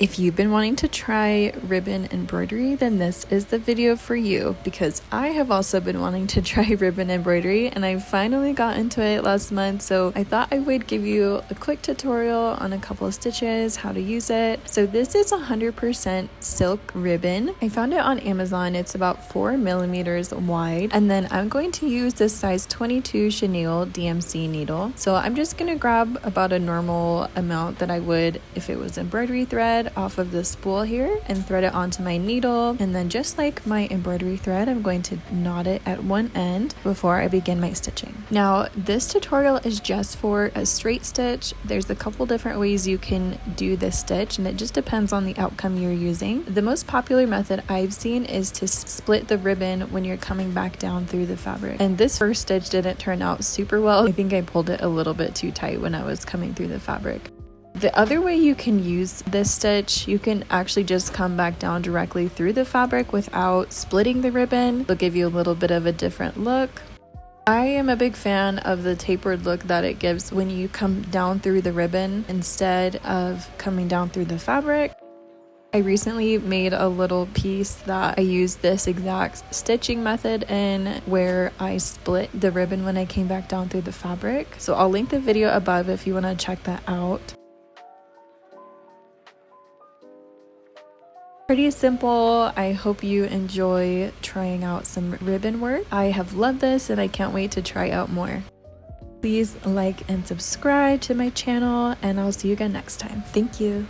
If you've been wanting to try ribbon embroidery, then this is the video for you, because I have also been wanting to try ribbon embroidery and I finally got into it last month. So I thought I would give you a quick tutorial on a couple of stitches, how to use it. So this is 100% silk ribbon. I found it on Amazon. It's about 4 millimeters wide. And then I'm going to use this size 22 chenille DMC needle. So I'm just going to grab about a normal amount that I would if it was embroidery thread off of the spool here and thread it onto my needle, and then just like my embroidery thread, I'm going to knot it at one end before I begin my stitching. Now this tutorial is just for a straight stitch. There's a couple different ways you can do this stitch and it just depends on the outcome you're using. The most popular method I've seen is to split the ribbon when you're coming back down through the fabric, and this first stitch didn't turn out super well. I think I pulled it a little bit too tight when I was coming through the fabric. The other way you can use this stitch, you can actually just come back down directly through the fabric without splitting the ribbon. It'll give you a little bit of a different look. I am a big fan of the tapered look that it gives when you come down through the ribbon instead of coming down through the fabric. I recently made a little piece that I used this exact stitching method in, where I split the ribbon when I came back down through the fabric. So I'll link the video above if you want to check that out. Pretty simple. I hope you enjoy trying out some ribbon work. I have loved this and I can't wait to try out more. Please like and subscribe to my channel, and I'll see you again next time. Thank you.